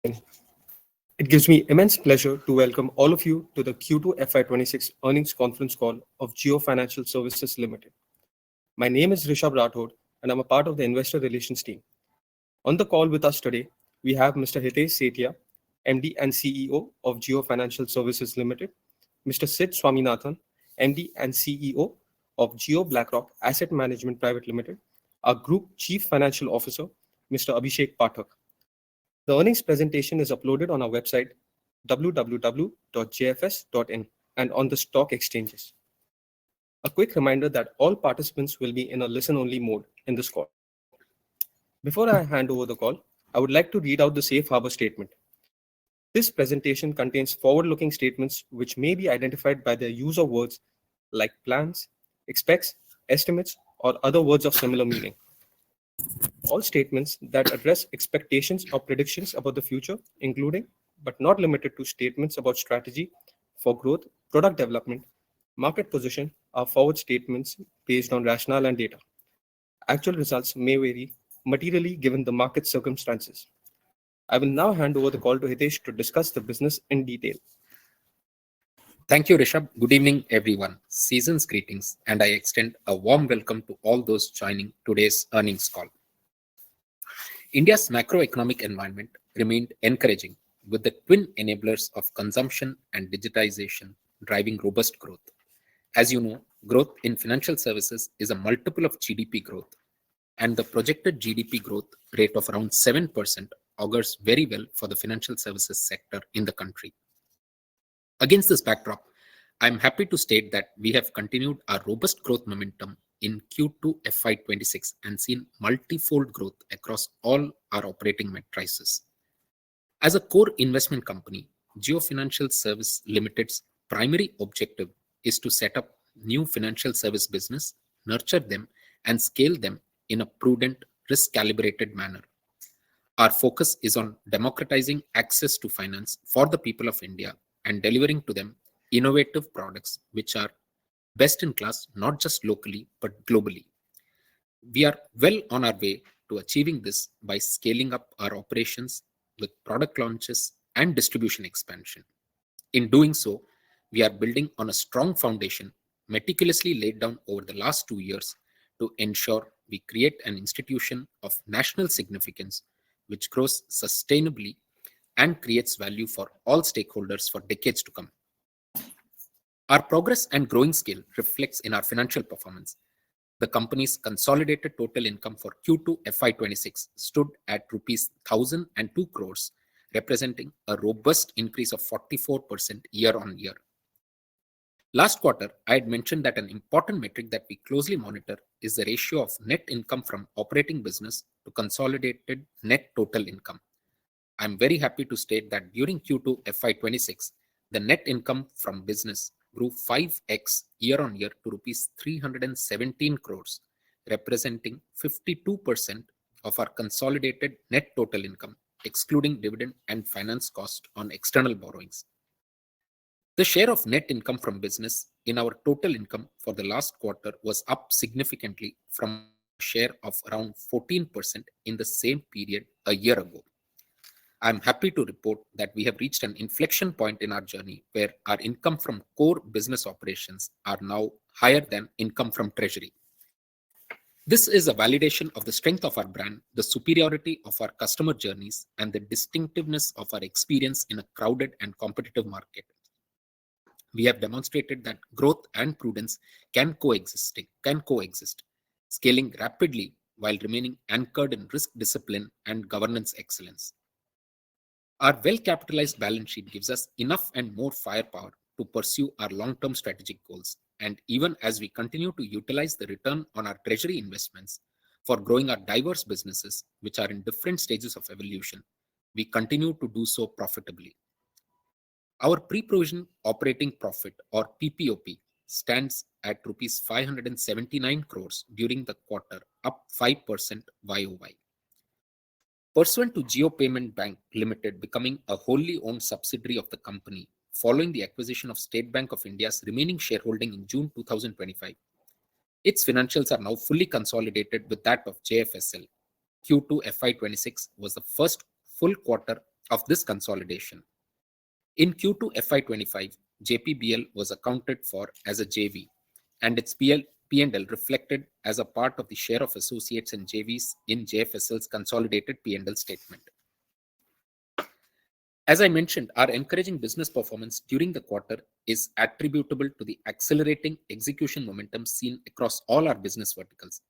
It gives me immense pleasure to welcome all of you to the Q2 FY26 earnings conference call of JIO Financial Services Limited. My name is Rishabh Rathod and I'm a part of the investor relations team. On the call with us today, we have Mr. Hitesh Sethia, MD and CEO of JIO Financial Services Limited, Mr. Sid Swaminathan, MD and CEO of JIO BlackRock Asset Management Private Limited, our Group Chief Financial Officer, Mr. Abhishek Pathak. The earnings presentation is uploaded on our website www.jfs.in and on the stock exchanges. A quick reminder that all participants will be in a listen-only mode in this call. Before I hand over the call, I would like to read out the safe harbor statement. This presentation contains forward-looking statements which may be identified by their use of words like plans, expects, estimates, or other words of similar meaning. All statements that address expectations or predictions about the future, including but not limited to statements about strategy for growth, product development, market position, are forward statements based on rationale and data. Actual results may vary materially given the market circumstances. I will now hand over the call to Hitesh to discuss the business in detail. Thank you, Rishabh. Good evening, everyone. Season's greetings, and I extend a warm welcome to all those joining today's earnings call. India's macroeconomic environment remained encouraging, with the twin enablers of consumption and digitization driving robust growth. As you know, growth in financial services is a multiple of GDP growth, and the projected GDP growth rate of around 7% augurs very well for the financial services sector in the country. Against this backdrop, I'm happy to state that we have continued our robust growth momentum in Q2 FY26 and seen multifold growth across all our operating metrics. As a core investment company, JIO Financial Service Limited's primary objective is to set up new financial service business, nurture them, and scale them in a prudent, risk-calibrated manner. Our focus is on democratizing access to finance for the people of India and delivering to them innovative products which are best in class, not just locally, but globally. We are well on our way to achieving this by scaling up our operations with product launches and distribution expansion. In doing so, we are building on a strong foundation meticulously laid down over the last 2 years to ensure we create an institution of national significance which grows sustainably and creates value for all stakeholders for decades to come. Our progress and growing scale reflects in our financial performance. The company's consolidated total income for Q2 FY26 stood at rupees 1,002 crores, representing a robust increase of 44% year-on-year. Last quarter, I had mentioned that an important metric that we closely monitor is the ratio of net income from operating business to consolidated net total income. I'm very happy to state that during Q2 FY26, the net income from business grew 5x year-on-year to rupees 317 crores, representing 52% of our consolidated net total income, excluding dividend and finance cost on external borrowings. The share of net income from business in our total income for the last quarter was up significantly from a share of around 14% in the same period a year ago. I'm happy to report that we have reached an inflection point in our journey where our income from core business operations are now higher than income from treasury. This is a validation of the strength of our brand, the superiority of our customer journeys, and the distinctiveness of our experience in a crowded and competitive market. We have demonstrated that growth and prudence can coexist, scaling rapidly while remaining anchored in risk discipline and governance excellence. Our well-capitalized balance sheet gives us enough and more firepower to pursue our long-term strategic goals. And even as we continue to utilize the return on our treasury investments for growing our diverse businesses, which are in different stages of evolution, we continue to do so profitably. Our pre-provision operating profit or PPOP stands at rupees 579 crores during the quarter, up 5% YOY. Pursuant to JIO Payment Bank Limited becoming a wholly owned subsidiary of the company following the acquisition of State Bank of India's remaining shareholding in June 2025, its financials are now fully consolidated with that of JFSL. Q2 FY26 was the first full quarter of this consolidation. In Q2 FY25, JPBL was accounted for as a JV, and its P&L reflected as a part of the share of associates and JVs in JFSL's consolidated P&L statement. As I mentioned, our encouraging business performance during the quarter is attributable to the accelerating execution momentum seen across all our business verticals.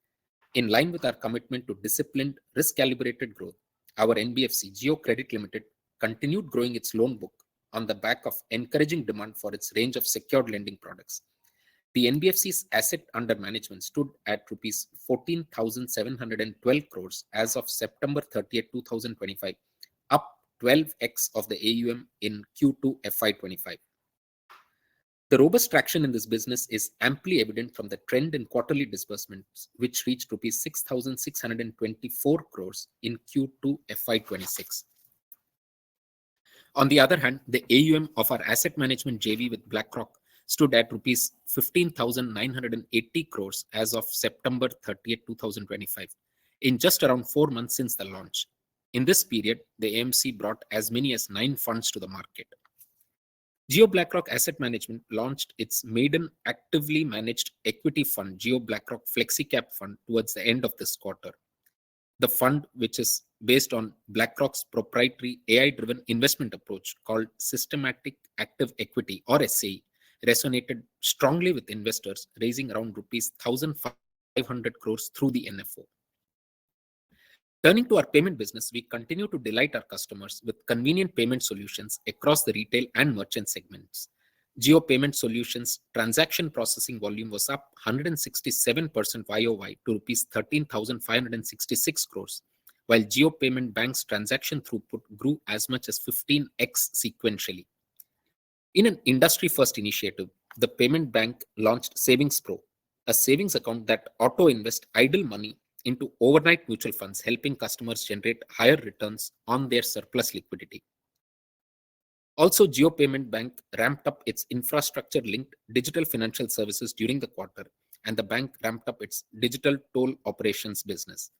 In line with our commitment to disciplined, risk-calibrated growth, our NBFC JIO Credit Limited continued growing its loan book on the back of encouraging demand for its range of secured lending products. The NBFC's asset under management stood at rupees 14,712 crores as of September 30th, 2025, up 12x of the AUM in Q2 FY25. The robust traction in this business is amply evident from the trend in quarterly disbursements, which reached rupees 6,624 crores in Q2 FY26. On the other hand, the AUM of our asset management JV with BlackRock stood at rupees 15,980 crores as of September 30th, 2025, in just around 4 months since the launch. In this period, the AMC brought as many as 9 funds to the market. JIO BlackRock Asset Management launched its maiden actively managed equity fund, JIO BlackRock FlexiCap Fund, towards the end of this quarter. The fund, which is based on BlackRock's proprietary AI-driven investment approach called Systematic Active Equity, or SAE, resonated strongly with investors, raising around rupees 1,500 crores through the NFO. Turning to our payment business, we continue to delight our customers with convenient payment solutions across the retail and merchant segments. JIO Payment Solutions transaction processing volume was up 167% YOY to rupees 13,566 crores, while JIO Payment Bank's transaction throughput grew as much as 15x sequentially. In an industry-first initiative, the payment bank launched Savings Pro, a savings account that auto-invests idle money into overnight mutual funds, helping customers generate higher returns on their surplus liquidity. Also, JIO Payment Bank ramped up its infrastructure-linked digital financial services during the quarter, and the bank ramped up its digital toll operations business.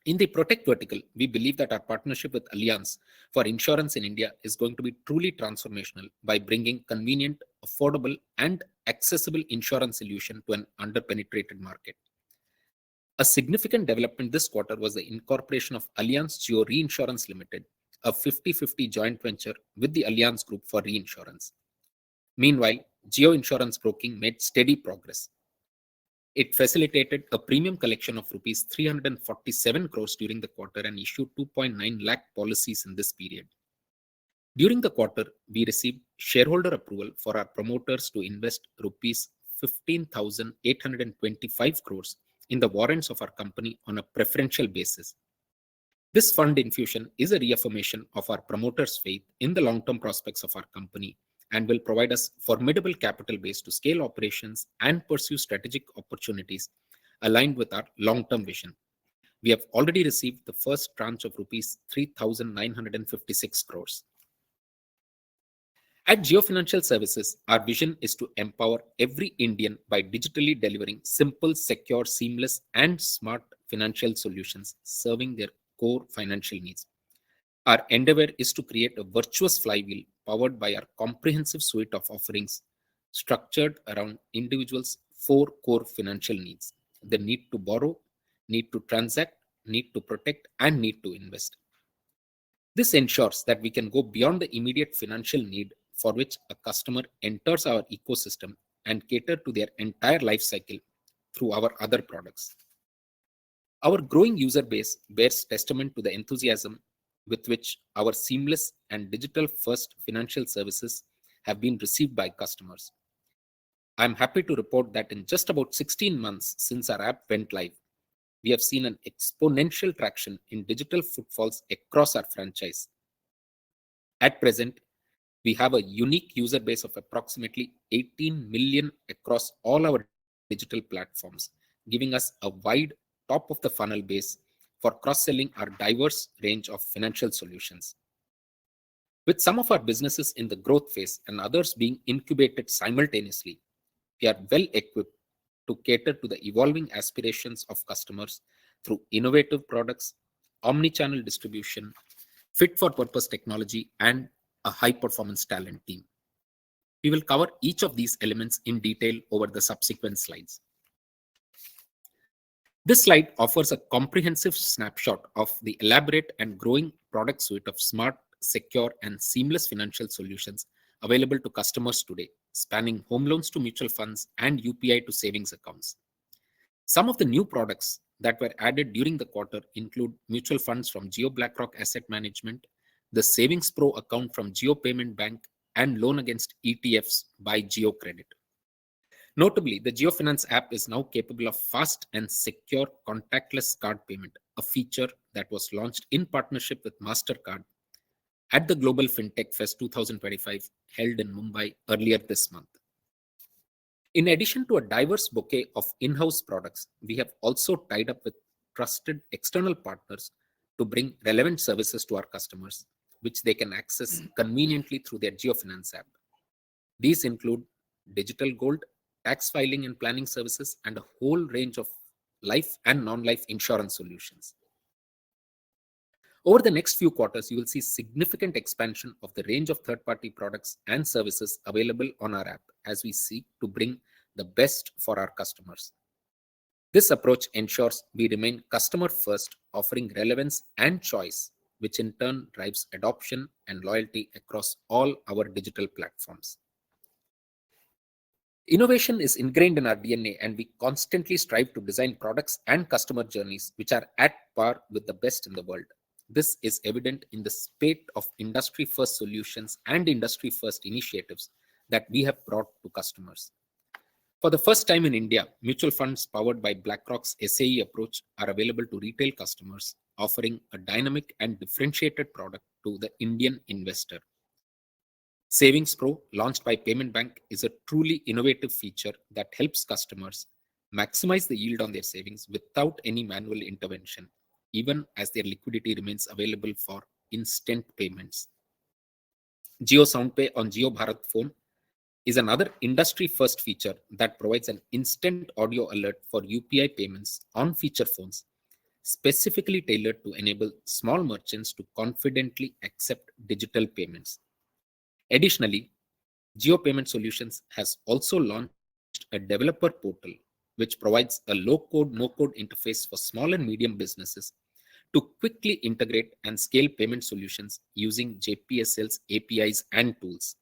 In the Protect vertical, we believe that our partnership with Allianz for insurance in India is going to be truly transformational by bringing convenient, affordable, and accessible insurance solution to an under-penetrated market. A significant development this quarter was the incorporation of Allianz JIO Reinsurance Limited, a 50-50 joint venture with the Allianz Group for reinsurance. Meanwhile, JIO Insurance Broking made steady progress. It facilitated a premium collection of rupees 347 crores during the quarter and issued 2.9 lakh policies in this period. During the quarter, we received shareholder approval for our promoters to invest rupees 15,825 crores in the warrants of our company on a preferential basis. This fund infusion is a reaffirmation of our promoters' faith in the long-term prospects of our company and will provide us formidable capital base to scale operations and pursue strategic opportunities aligned with our long-term vision. We have already received the first tranche of rupees 3,956 crores. At JIO Financial Services, our vision is to empower every Indian by digitally delivering simple, secure, seamless, and smart financial solutions serving their core financial needs. Our endeavor is to create a virtuous flywheel powered by our comprehensive suite of offerings structured around individuals' 4 core financial needs: the need to borrow, need to transact, need to protect, and need to invest. This ensures that we can go beyond the immediate financial need for which a customer enters our ecosystem and cater to their entire life cycle through our other products. Our growing user base bears testament to the enthusiasm with which our seamless and digital-first financial services have been received by customers. I am happy to report that in just about 16 months since our app went live, we have seen an exponential traction in digital footfalls across our franchise. At present, we have a unique user base of approximately 18 million across all our digital platforms, giving us a wide top of the funnel base for cross-selling our diverse range of financial solutions. With some of our businesses in the growth phase and others being incubated simultaneously, we are well equipped to cater to the evolving aspirations of customers through innovative products, omni-channel distribution, fit for purpose technology, and a high performance talent team. We will cover each of these elements in detail over the subsequent slides. This slide offers a comprehensive snapshot of the elaborate and growing product suite of smart, secure, and seamless financial solutions available to customers today, spanning home loans to mutual funds and UPI to savings accounts. Some of the new products that were added during the quarter include mutual funds from JIO BlackRock Asset Management, the Savings Pro account from JIO Payment Bank, and loan against ETFs by JIO Credit. Notably, the JIO Finance app is now capable of fast and secure contactless card payment, a feature that was launched in partnership with MasterCard at the Global FinTech Fest 2025 held in Mumbai earlier this month. In addition to a diverse bouquet of in-house products, we have also tied up with trusted external partners to bring relevant services to our customers, which they can access conveniently through their JIO Finance app. These include digital gold, tax filing and planning services, and a whole range of life and non-life insurance solutions. Over the next few quarters, you will see significant expansion of the range of third-party products and services available on our app as we seek to bring the best for our customers. This approach ensures we remain customer-first, offering relevance and choice, which in turn drives adoption and loyalty across all our digital platforms. Innovation is ingrained in our DNA, and we constantly strive to design products and customer journeys which are at par with the best in the world. This is evident in the spate of industry-first solutions and industry-first initiatives that we have brought to customers. For the first time in India, mutual funds powered by BlackRock's SAE approach are available to retail customers, offering a dynamic and differentiated product to the Indian investor. Savings Pro, launched by Payment Bank, is a truly innovative feature that helps customers maximize the yield on their savings without any manual intervention, even as their liquidity remains available for instant payments. JIO SoundPay on JIO Bharat phone is another industry-first feature that provides an instant audio alert for UPI payments on feature phones, specifically tailored to enable small merchants to confidently accept digital payments. Additionally, JIO Payment Solutions has also launched a developer portal, which provides a low-code, no-code interface for small and medium businesses to quickly integrate and scale payment solutions using JPSL's APIs and tools.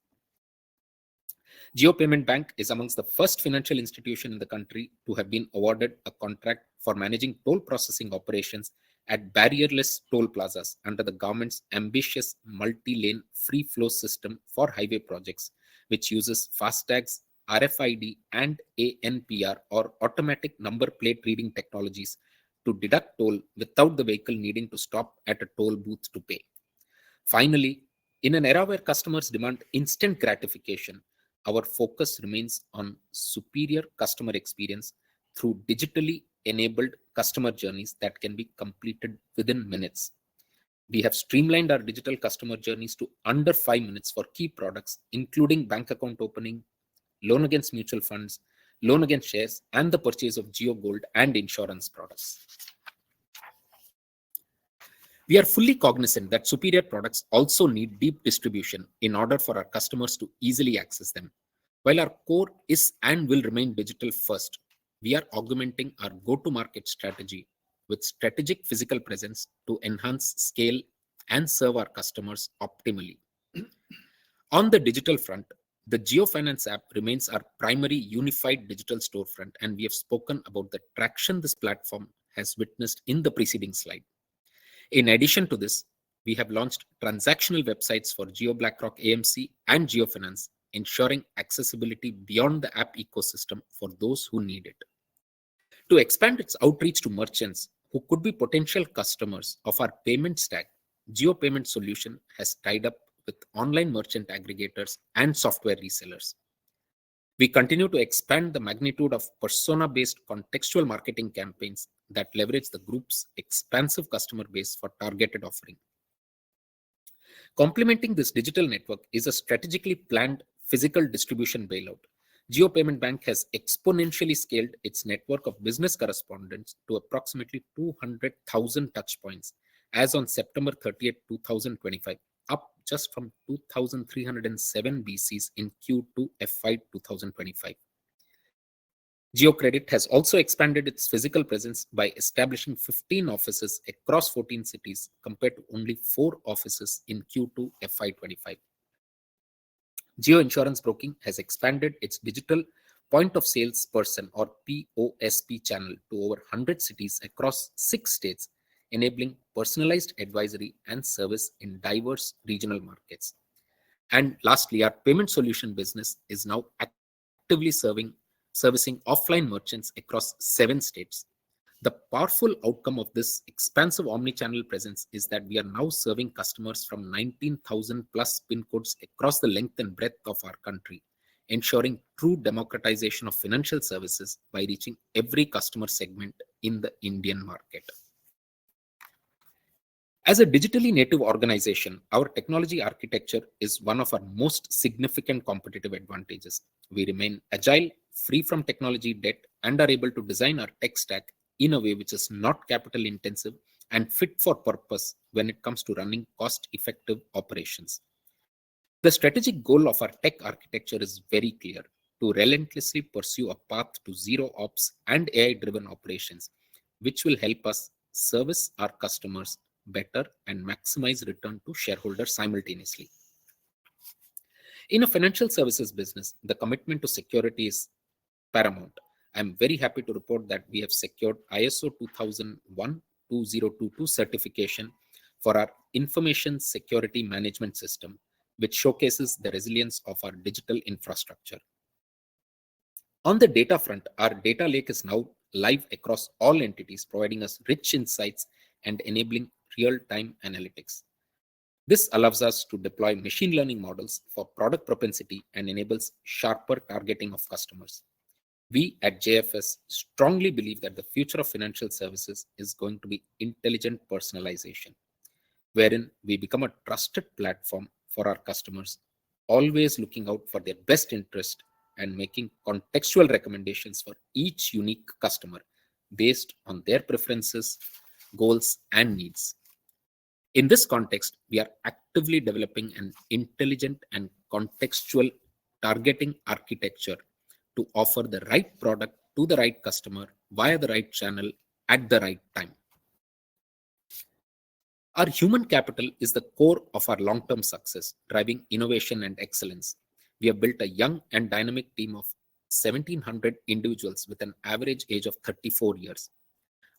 JIO Payment Bank is amongst the first financial institution in the country to have been awarded a contract for managing toll processing operations at barrierless toll plazas under the government's ambitious multi-lane free flow system for highway projects, which uses FASTags, RFID, and ANPR or automatic number plate reading technologies to deduct toll without the vehicle needing to stop at a toll booth to pay. Finally, in an era where customers demand instant gratification, our focus remains on superior customer experience through digitally enabled customer journeys that can be completed within minutes. We have streamlined our digital customer journeys to under 5 minutes for key products, including bank account opening, loan against mutual funds, loan against shares, and the purchase of JIO Gold and insurance products. We are fully cognizant that superior products also need deep distribution in order for our customers to easily access them. While our core is and will remain digital first, we are augmenting our go-to-market strategy with strategic physical presence to enhance scale and serve our customers optimally. On the digital front, the JIO Finance app remains our primary unified digital storefront, and we have spoken about the traction this platform has witnessed in the preceding slide. In addition to this, we have launched transactional websites for JIO BlackRock AMC and JIO Finance, ensuring accessibility beyond the app ecosystem for those who need it. To expand its outreach to merchants who could be potential customers of our payment stack, JIO Payment Solution has tied up with online merchant aggregators and software resellers. We continue to expand the magnitude of persona-based contextual marketing campaigns that leverage the group's expansive customer base for targeted offering. Complementing this digital network is a strategically planned physical distribution bailout. JIO Payment Bank has exponentially scaled its network of business correspondents to approximately 200,000 touchpoints as on September 30th, 2025, up just from 2,307 BCs in Q2 FY 2025. JIO Credit has also expanded its physical presence by establishing 15 offices across 14 cities compared to only 4 offices in Q2 FY25. JIO Insurance Broking has expanded its digital point of sales person or POSP channel to over 100 cities across 6 states, enabling personalized advisory and service in diverse regional markets. And lastly, our payment solution business is now actively servicing offline merchants across 7 states. The powerful outcome of this expansive omni-channel presence is that we are now serving customers from 19,000 plus PIN codes across the length and breadth of our country, ensuring true democratization of financial services by reaching every customer segment in the Indian market. As a digitally native organization, our technology architecture is one of our most significant competitive advantages. We remain agile, free from technology debt, and are able to design our tech stack in a way which is not capital intensive and fit for purpose when it comes to running cost-effective operations. The strategic goal of our tech architecture is very clear: to relentlessly pursue a path to zero ops and AI-driven operations, which will help us service our customers better and maximize return to shareholders simultaneously. In a financial services business, the commitment to security is paramount. I'm very happy to report that we have secured ISO 2001-2022 certification for our information security management system, which showcases the resilience of our digital infrastructure. On the data front, our data lake is now live across all entities, providing us rich insights and enabling real-time analytics. This allows us to deploy machine learning models for product propensity and enables sharper targeting of customers. We at JFS strongly believe that the future of financial services is going to be intelligent personalization, wherein we become a trusted platform for our customers, always looking out for their best interest and making contextual recommendations for each unique customer based on their preferences, goals, and needs. In this context, we are actively developing an intelligent and contextual targeting architecture to offer the right product to the right customer via the right channel at the right time. Our human capital is the core of our long-term success, driving innovation and excellence. We have built a young and dynamic team of 1,700 individuals with an average age of 34 years.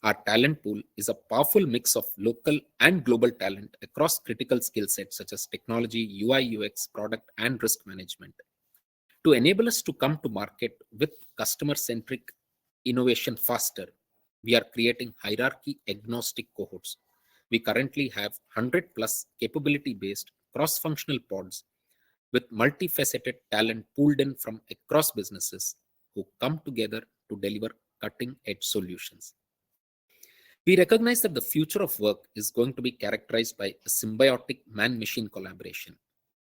Our talent pool is a powerful mix of local and global talent across critical skill sets such as technology, UI, UX, product, and risk management. To enable us to come to market with customer-centric innovation faster, we are creating hierarchy-agnostic cohorts. We currently have 100 plus capability-based cross-functional pods with multifaceted talent pooled in from across businesses who come together to deliver cutting-edge solutions. We recognize that the future of work is going to be characterized by a symbiotic man-machine collaboration.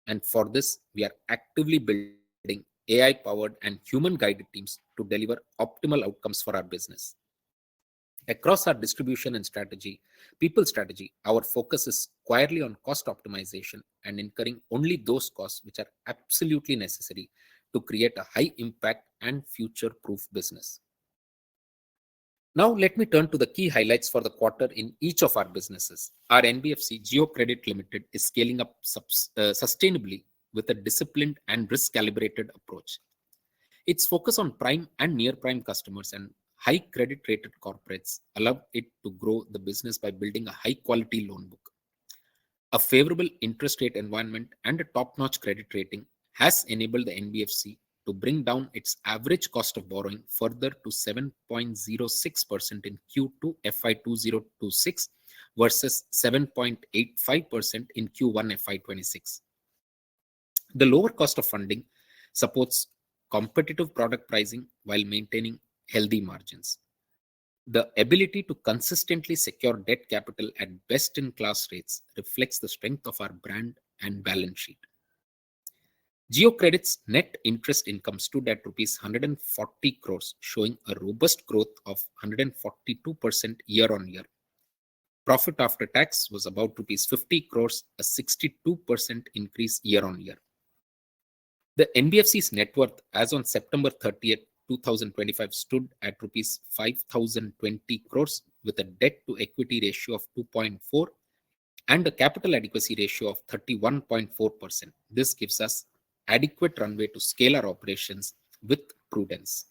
And for this, we are actively building AI-powered and human-guided teams to deliver optimal outcomes for our business. Across our distribution and people strategy, our focus is squarely on cost optimization and incurring only those costs which are absolutely necessary to create a high-impact and future-proof business. Now, let me turn to the key highlights for the quarter in each of our businesses. Our NBFC, JIO Credit Limited, is scaling up sustainably with a disciplined and risk-calibrated approach. Its focus on prime and near-prime customers and high credit-rated corporates allowed it to grow the business by building a high-quality loan book. A favorable interest rate environment and a top-notch credit rating has enabled the NBFC to bring down its average cost of borrowing further to 7.06% in Q2 FY2026 versus 7.85% in Q1 FY26. The lower cost of funding supports competitive product pricing while maintaining healthy margins. The ability to consistently secure debt capital at best-in-class rates reflects the strength of our brand and balance sheet. JIO Credit's net interest income stood at rupees 140 crores, showing a robust growth of 142% year-on-year. Profit after tax was about rupees 50 crores, a 62% increase year on year. The NBFC's net worth as on September 30th, 2025 stood at rupees 5,020 crores with a debt to equity ratio of 2.4 and a capital adequacy ratio of 31.4%. This gives us adequate runway to scale our operations with prudence.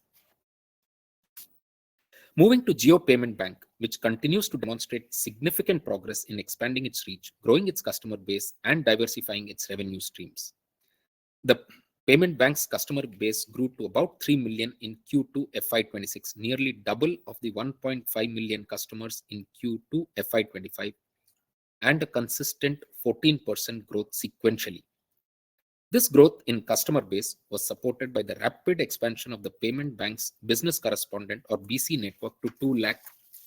Moving to JIO Payment Bank, which continues to demonstrate significant progress in expanding its reach, growing its customer base, and diversifying its revenue streams. The payment bank's customer base grew to about 3 million in Q2 FY26, nearly double of the 1.5 million customers in Q2 FY25, and a consistent 14% growth sequentially. This growth in customer base was supported by the rapid expansion of the payment bank's business correspondent or BC network to 2 lakh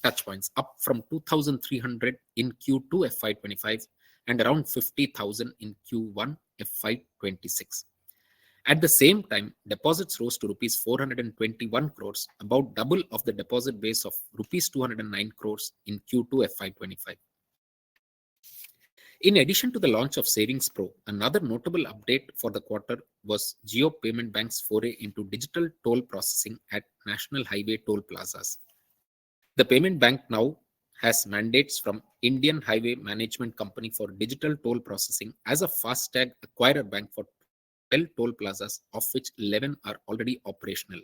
touchpoints, up from 2,300 in Q2 FY25 and around 50,000 in Q1 FY26. At the same time, deposits rose to rupees 421 crores, about double of the deposit base of rupees 209 crores in Q2 FY25. In addition to the launch of Savings Pro, another notable update for the quarter was JIO Payment Bank's foray into digital toll processing at national highway toll plazas. The payment bank now has mandates from Indian Highway Management Company for digital toll processing as a FASTag acquirer bank for 12 toll plazas, of which 11 are already operational.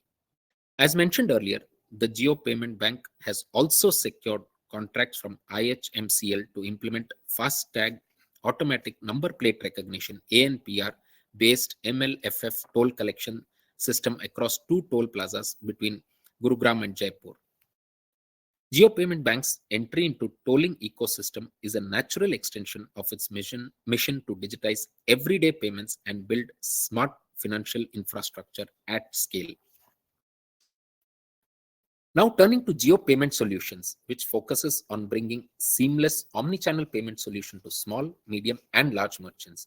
As mentioned earlier, the JIO Payment Bank has also secured contracts from IHMCL to implement FASTag automatic number plate recognition ANPR based MLFF toll collection system across 2 toll plazas between Gurugram and Jaipur. JIO Payment Bank's entry into tolling ecosystem is a natural extension of its mission to digitize everyday payments and build smart financial infrastructure at scale. Now turning to JIO Payment Solutions, which focuses on bringing seamless omnichannel payment solution to small, medium, and large merchants.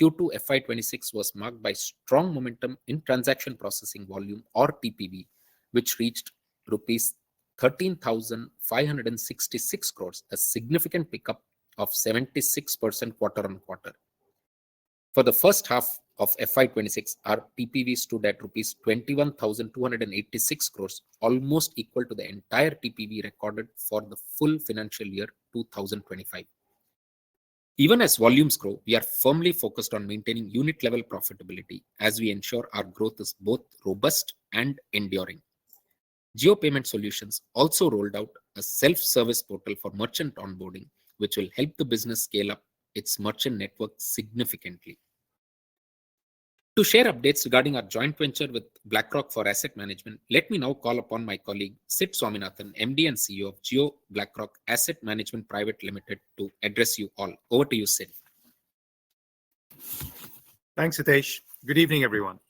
Q2 FY26 was marked by strong momentum in transaction processing volume or TPV, which reached rupees 13,566 crores, a significant pickup of 76% quarter on quarter. For the first half of FY26, our TPV stood at rupees 21,286 crores, almost equal to the entire TPV recorded for the full financial year 2025. Even as volumes grow, we are firmly focused on maintaining unit-level profitability as we ensure our growth is both robust and enduring. JIO Payment Solutions also rolled out a self-service portal for merchant onboarding, which will help the business scale up its merchant network significantly. To share updates regarding our joint venture with BlackRock for asset management, let me now call upon my colleague Sid Swaminathan, MD and CEO of JIO BlackRock Asset Management Private Limited, to address you all. Over to you, Sid. Thanks, Hitesh. Good evening, everyone.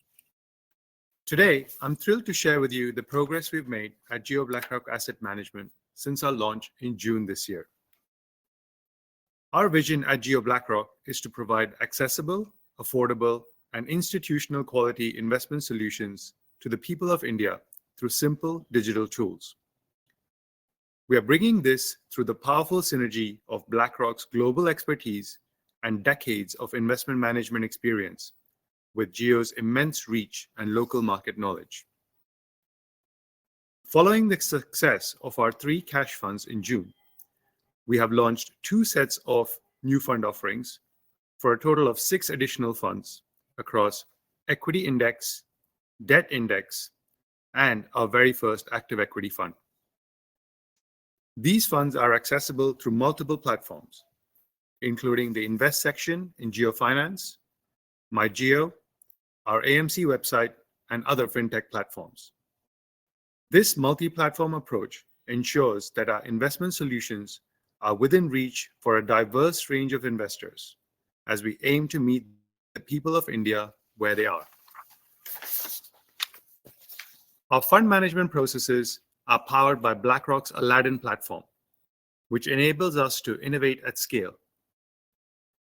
Today, I'm thrilled to share with you the progress we've made at JIO BlackRock Asset Management since our launch in June this year. Our vision at JIO BlackRock is to provide accessible, affordable, and institutional quality investment solutions to the people of India through simple digital tools. We are bringing this through the powerful synergy of BlackRock's global expertise and decades of investment management experience with JIO's immense reach and local market knowledge. Following the success of our 3 cash funds in June, we have launched 2 sets of new fund offerings for a total of 6 additional funds across equity index, debt index, and our very first active equity fund. These funds are accessible through multiple platforms, including the Invest section in JIO Finance, MyJIO, our AMC website, and other fintech platforms. This multi-platform approach ensures that our investment solutions are within reach for a diverse range of investors as we aim to meet the people of India where they are. Our fund management processes are powered by BlackRock's Aladdin platform, which enables us to innovate at scale.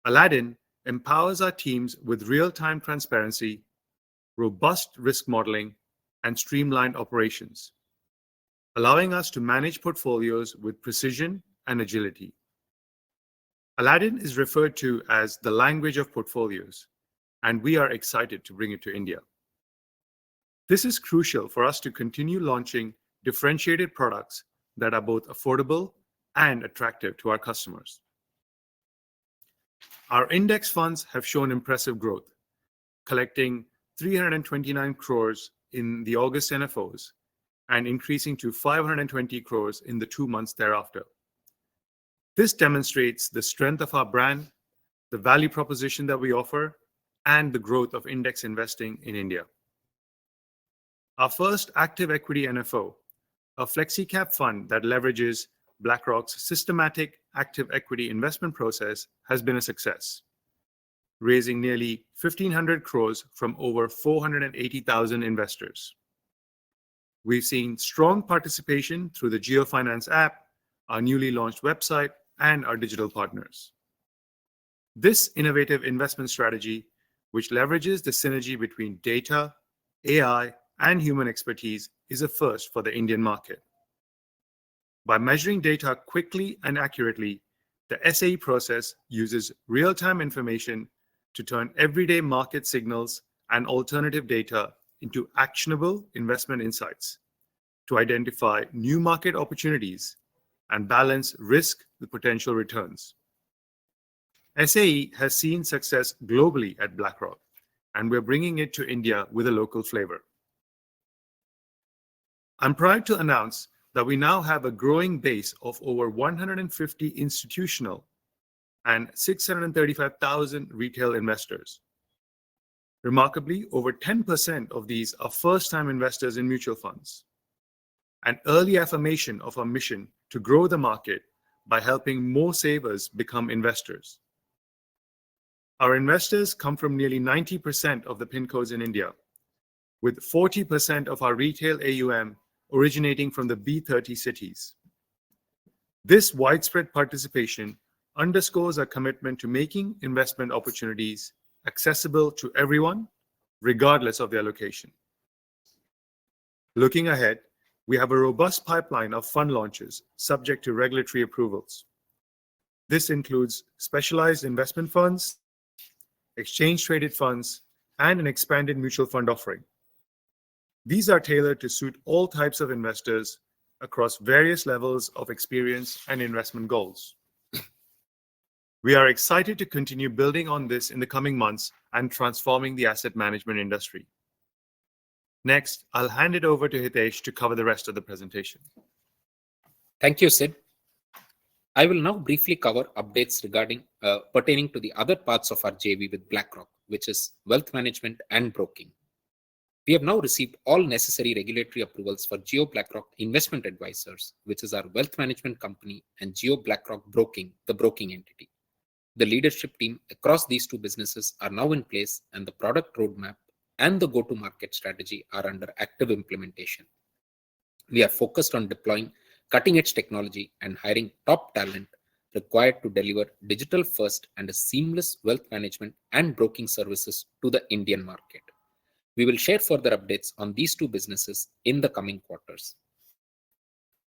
Aladdin empowers our teams with real-time transparency, robust risk modeling, and streamlined operations, allowing us to manage portfolios with precision and agility. Aladdin is referred to as the language of portfolios, and we are excited to bring it to India. This is crucial for us to continue launching differentiated products that are both affordable and attractive to our customers. Our index funds have shown impressive growth, collecting 329 crores in the August NFOs and increasing to 520 crores in the 2 months thereafter. This demonstrates the strength of our brand, the value proposition that we offer, and the growth of index investing in India. Our first active equity NFO, a flexi-cap fund that leverages BlackRock's systematic active equity investment process, has been a success, raising nearly 1,500 crores from over 480,000 investors. We've seen strong participation through the JIO Finance app, our newly launched website, and our digital partners. This innovative investment strategy, which leverages the synergy between data, AI, and human expertise, is a first for the Indian market. By measuring data quickly and accurately, the SAE process uses real-time information to turn everyday market signals and alternative data into actionable investment insights to identify new market opportunities and balance risk with potential returns. SAE has seen success globally at BlackRock, and we're bringing it to India with a local flavor. I'm proud to announce that we now have a growing base of over 150 institutional and 635,000 retail investors. Remarkably, over 10% of these are first-time investors in mutual funds, an early affirmation of our mission to grow the market by helping more savers become investors. Our investors come from nearly 90% of the PIN codes in India, with 40% of our retail AUM originating from the B30 cities. This widespread participation underscores our commitment to making investment opportunities accessible to everyone, regardless of their location. Looking ahead, we have a robust pipeline of fund launches subject to regulatory approvals. This includes specialized investment funds, exchange-traded funds, and an expanded mutual fund offering. These are tailored to suit all types of investors across various levels of experience and investment goals. We are excited to continue building on this in the coming months and transforming the asset management industry. Next, I'll hand it over to Hitesh to cover the rest of the presentation. Thank you, Sid. I will now briefly cover updates regarding pertaining to the other parts of our JV with BlackRock, which is wealth management and broking. We have now received all necessary regulatory approvals for JIO BlackRock Investment Advisors, which is our wealth management company, and JIO BlackRock Broking, the broking entity. The leadership team across these two businesses are now in place, and the product roadmap and the go-to-market strategy are under active implementation. We are focused on deploying cutting-edge technology and hiring top talent required to deliver digital-first and a seamless wealth management and broking services to the Indian market. We will share further updates on these two businesses in the coming quarters.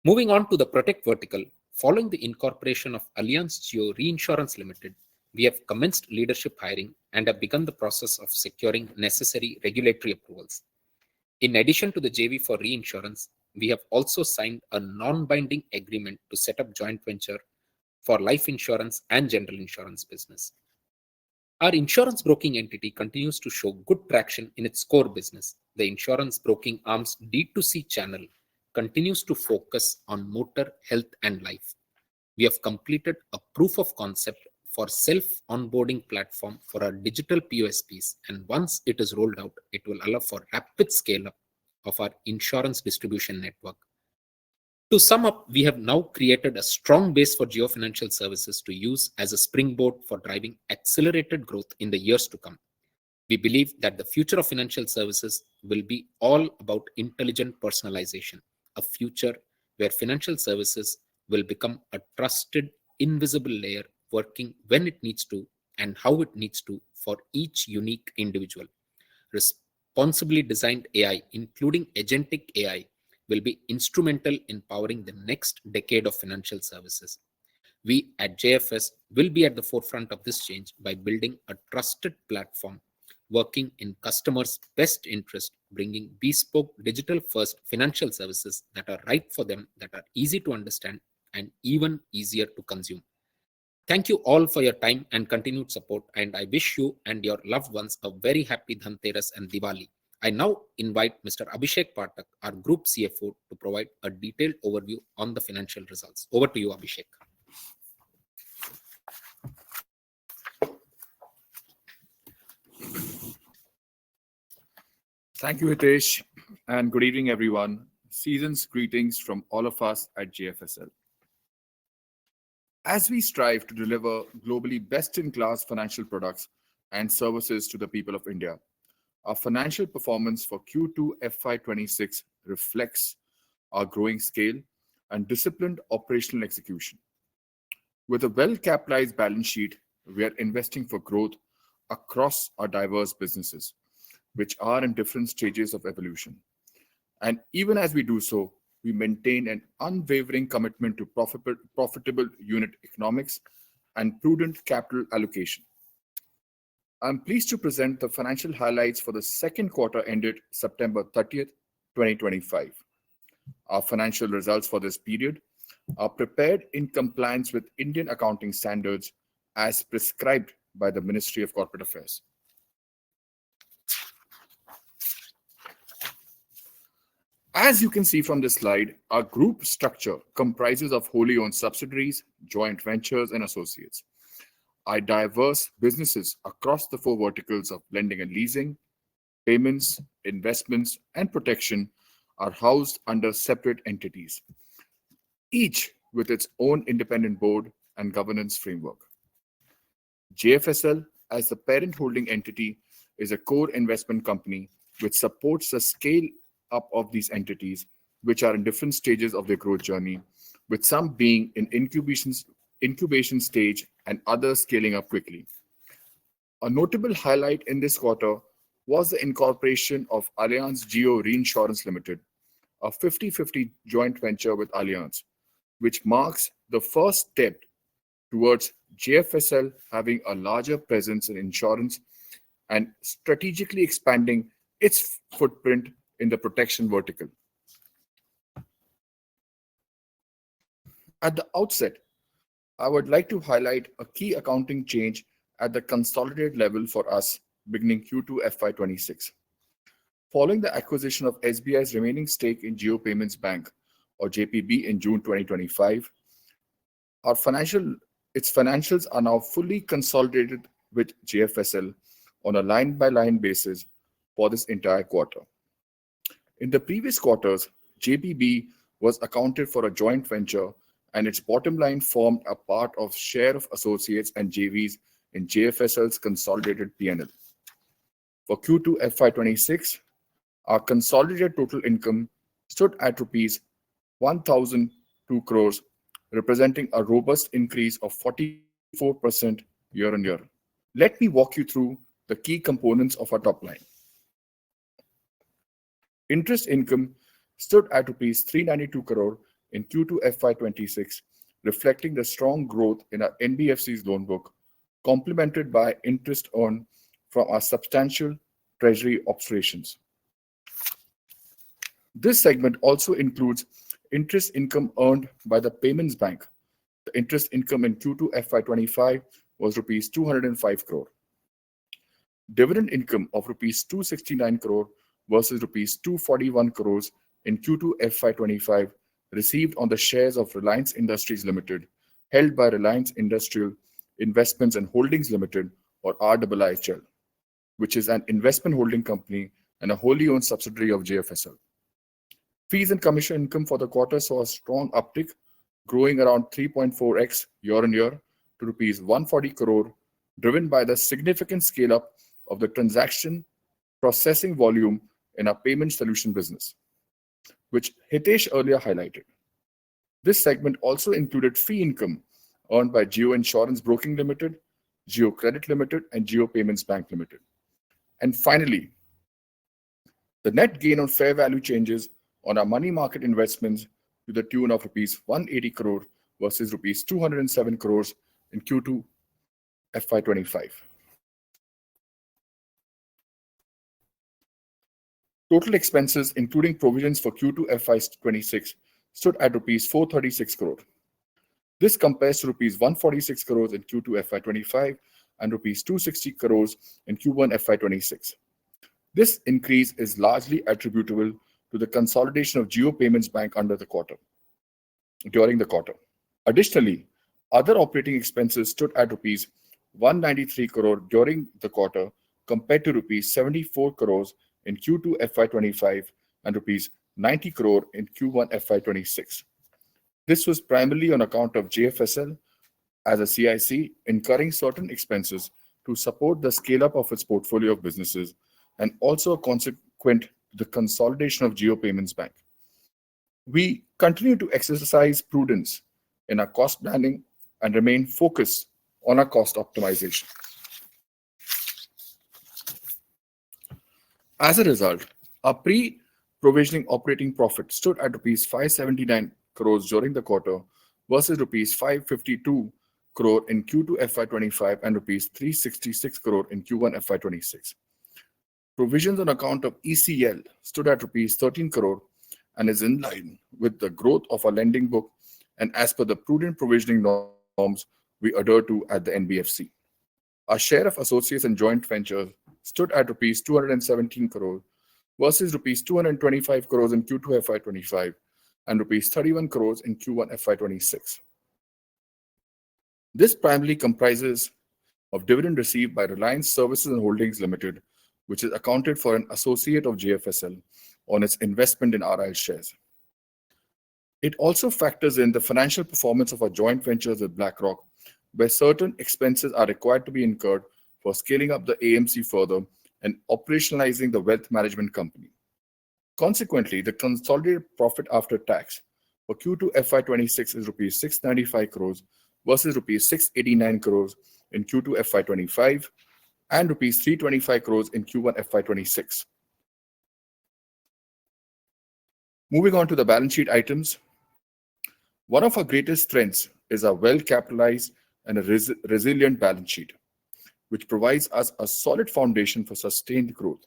Moving on to the Protect vertical, following the incorporation of Allianz JIO Reinsurance Limited, we have commenced leadership hiring and have begun the process of securing necessary regulatory approvals. In addition to the JV for reinsurance, we have also signed a non-binding agreement to set up joint venture for life insurance and general insurance business. Our insurance broking entity continues to show good traction in its core business. The insurance broking arm's D2C channel continues to focus on motor, health, and life. We have completed a proof of concept for self-onboarding platform for our digital POSPs, and once it is rolled out, it will allow for rapid scale-up of our insurance distribution network. To sum up, we have now created a strong base for JIO Financial Services to use as a springboard for driving accelerated growth in the years to come. We believe that the future of financial services will be all about intelligent personalization, a future where financial services will become a trusted, invisible layer working when it needs to and how it needs to for each unique individual. Responsibly designed AI, including agentic AI, will be instrumental in powering the next decade of financial services. We at JFS will be at the forefront of this change by building a trusted platform, working in customers' best interest, bringing bespoke digital-first financial services that are right for them, that are easy to understand, and even easier to consume. Thank you all for your time and continued support, and I wish you and your loved ones a very happy Dhanteras and Diwali. I now invite Mr. Abhishek Pathak, our Group CFO, to provide a detailed overview on the financial results. Over to you, Abhishek. Thank you, Hitesh, and good evening, everyone. Season's greetings from all of us at JFSL. As we strive to deliver globally best-in-class financial products and services to the people of India, our financial performance for Q2 FY26 reflects our growing scale and disciplined operational execution. With a well-capitalized balance sheet, we are investing for growth across our diverse businesses, which are in different stages of evolution. And even as we do so, we maintain an unwavering commitment to profitable unit economics and prudent capital allocation. I'm pleased to present the financial highlights for the second quarter ended September 30th, 2025. Our financial results for this period are prepared in compliance with Indian accounting standards as prescribed by the Ministry of Corporate Affairs. As you can see from this slide, our group structure comprises of wholly owned subsidiaries, joint ventures, and associates. Our diverse businesses across the four verticals of lending and leasing, payments, investments, and protection are housed under separate entities, each with its own independent board and governance framework. JFSL, as the parent holding entity, is a core investment company which supports the scale up of these entities, which are in different stages of their growth journey, with some being in incubation stage and others scaling up quickly. A notable highlight in this quarter was the incorporation of Allianz JIO Reinsurance Limited, a 50-50 joint venture with Allianz, which marks the first step towards JFSL having a larger presence in insurance and strategically expanding its footprint in the protection vertical. At the outset, I would like to highlight a key accounting change at the consolidated level for us beginning Q2 FY26. Following the acquisition of SBI's remaining stake in JIO Payments Bank, or JPB, in June 2025, its financials are now fully consolidated with JFSL on a line-by-line basis for this entire quarter. In the previous quarters, JPB was accounted for a joint venture and its bottom line formed a part of share of associates and JVs in JFSL's consolidated P&L. For Q2 FY26, our consolidated total income stood at rupees 1,002 crores, representing a robust increase of 44% year on year. Let me walk you through the key components of our top line. Interest income stood at rupees 392 crore in Q2 FY26, reflecting the strong growth in our NBFC's loan book, complemented by interest earned from our substantial treasury operations. This segment also includes interest income earned by the Payments Bank. The interest income in Q2 FY25 was rupees 205 crore. Dividend income of rupees 269 crore versus rupees 241 crores in Q2 FY25 received on the shares of Reliance Industries Limited, held by Reliance Industrial Investments and Holdings Limited, or RIIHL, which is an investment holding company and a wholly owned subsidiary of JFSL. Fees and commission income for the quarter saw a strong uptick, growing around 3.4x year on year to rupees 140 crore, driven by the significant scale-up of the transaction processing volume in our payment solution business, which Hitesh earlier highlighted. This segment also included fee income earned by JIO Insurance Broking Limited, JIO Credit Limited, and JIO Payments Bank Limited. And finally, the net gain on fair value changes on our money market investments to the tune of rupees 180 crore versus rupees 207 crores in Q2 FY25. Total expenses, including provisions for Q2 FY26, stood at rupees 436 crore. This compares to rupees 146 crores in Q2 FY25 and rupees 260 crores in Q1 FY26. This increase is largely attributable to the consolidation of JIO Payments Bank during the quarter. Additionally, other operating expenses stood at rupees 193 crore during the quarter compared to rupees 74 crores in Q2 FY25 and rupees 90 crore in Q1 FY26. This was primarily on account of JFSL as a CIC incurring certain expenses to support the scale-up of its portfolio of businesses and also consequent to the consolidation of JIO Payments Bank. We continue to exercise prudence in our cost planning and remain focused on our cost optimization. As a result, our pre-provisioning operating profit stood at rupees 579 crores during the quarter versus rupees 552 crore in Q2 FY25 and rupees 366 crore in Q1 FY26. Provisions on account of ECL stood at rupees 13 crore and is in line with the growth of our lending book and as per the prudent provisioning norms we adhere to at the NBFC. Our share of associates and joint ventures stood at rupees 217 crore versus rupees 225 crores in Q2 FY25 and rupees 31 crores in Q1 FY26. This primarily comprises of dividend received by Reliance Services and Holdings Limited, which is accounted for an associate of JFSL on its investment in RIL shares. It also factors in the financial performance of our joint ventures with BlackRock, where certain expenses are required to be incurred for scaling up the AMC further and operationalizing the wealth management company. Consequently, the consolidated profit after tax for Q2 FY26 is rupees 695 crores versus rupees 689 crores in Q2 FY25 and rupees 325 crores in Q1 FY26. Moving on to the balance sheet items. One of our greatest strengths is our well-capitalized and a resilient balance sheet, which provides us a solid foundation for sustained growth.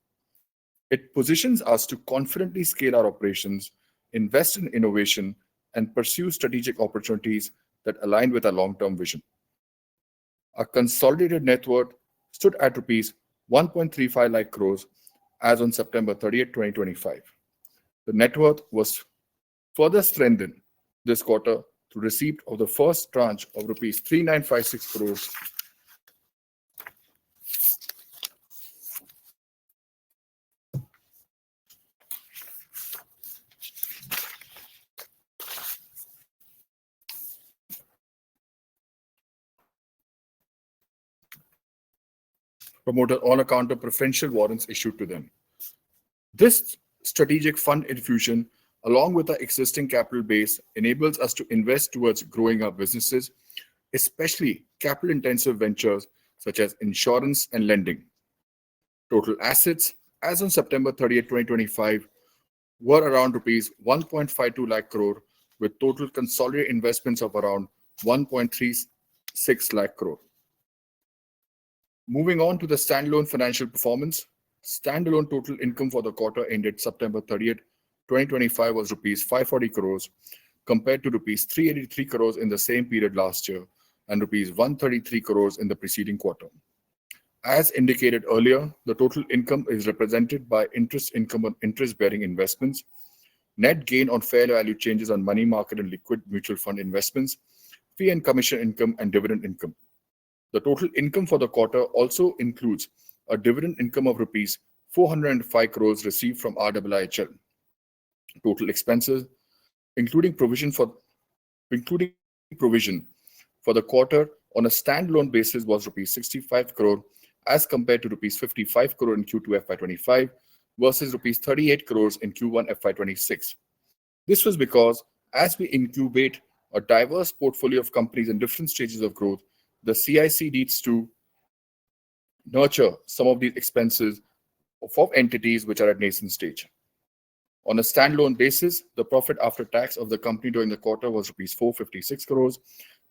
It positions us to confidently scale our operations, invest in innovation, and pursue strategic opportunities that align with our long-term vision. Our consolidated net worth stood at rupees 1.35 lakh crores as on September 30th, 2025. The net worth was further strengthened this quarter through receipt of the first tranche of rupees 3956 crores promoted on account of preferential warrants issued to them. This strategic fund infusion, along with our existing capital base, enables us to invest towards growing our businesses, especially capital-intensive ventures such as insurance and lending. Total assets as on September 30th, 2025 were around rupees 1.52 lakh crore with total consolidated investments of around 1.36 lakh crore. Moving on to the standalone financial performance, standalone total income for the quarter ended September 30th, 2025 was rupees 540 crores compared to rupees 383 crores in the same period last year and rupees 133 crores in the preceding quarter. As indicated earlier, the total income is represented by interest income on interest-bearing investments, net gain on fair value changes on money market and liquid mutual fund investments, fee and commission income, and dividend income. The total income for the quarter also includes a dividend income of rupees 405 crores received from RIIHL. Total expenses, including provision for the quarter on a standalone basis, was rupees 65 crore as compared to rupees 55 crore in Q2 FY25 versus rupees 38 crores in Q1 FY26. This was because as we incubate a diverse portfolio of companies in different stages of growth, the CIC needs to nurture some of these expenses of entities which are at nascent stage. On a standalone basis, the profit after tax of the company during the quarter was rupees 456 crores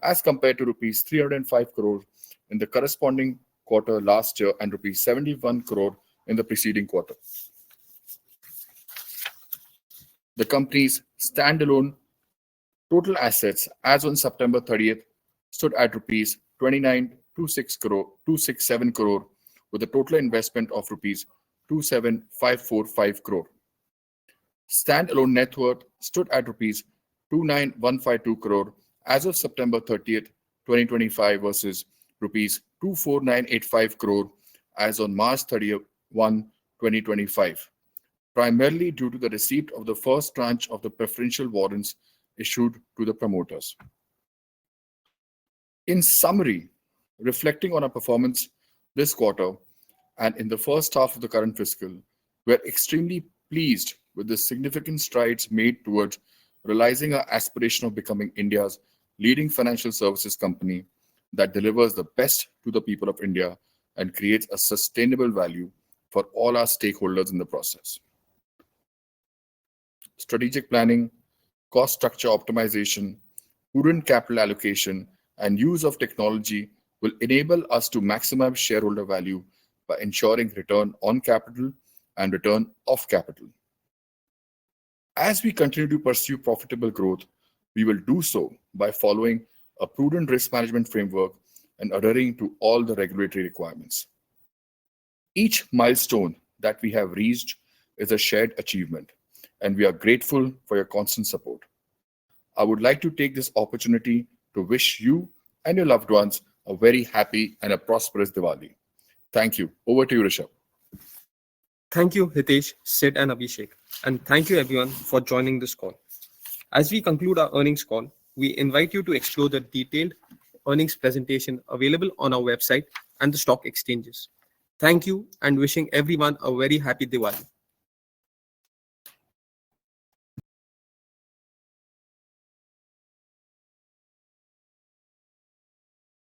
as compared to rupees 305 crores in the corresponding quarter last year and rupees 71 crore in the preceding quarter. The company's standalone total assets as on September 30th stood at rupees 29,267 crore with a total investment of rupees 27,545 crore. Standalone net worth stood at rupees 29,152 crore as of September 30th, 2025 versus rupees 24,985 crore as on March 31, 2025, primarily due to the receipt of the first tranche of the preferential warrants issued to the promoters. In summary, reflecting on our performance this quarter and in the first half of the current fiscal, we are extremely pleased with the significant strides made towards realizing our aspiration of becoming India's leading financial services company that delivers the best to the people of India and creates a sustainable value for all our stakeholders in the process. Strategic planning, cost structure optimization, prudent capital allocation, and use of technology will enable us to maximize shareholder value by ensuring return on capital and return of capital. As we continue to pursue profitable growth, we will do so by following a prudent risk management framework and adhering to all the regulatory requirements. Each milestone that we have reached is a shared achievement, and we are grateful for your constant support. I would like to take this opportunity to wish you and your loved ones a very happy and a prosperous Diwali. Thank you. Over to you, Rishabh. Thank you, Hitesh, Sid, and Abhishek. And thank you, everyone, for joining this call. As we conclude our earnings call, we invite you to explore the detailed earnings presentation available on our website and the stock exchanges. Thank you and wishing everyone a very happy Diwali.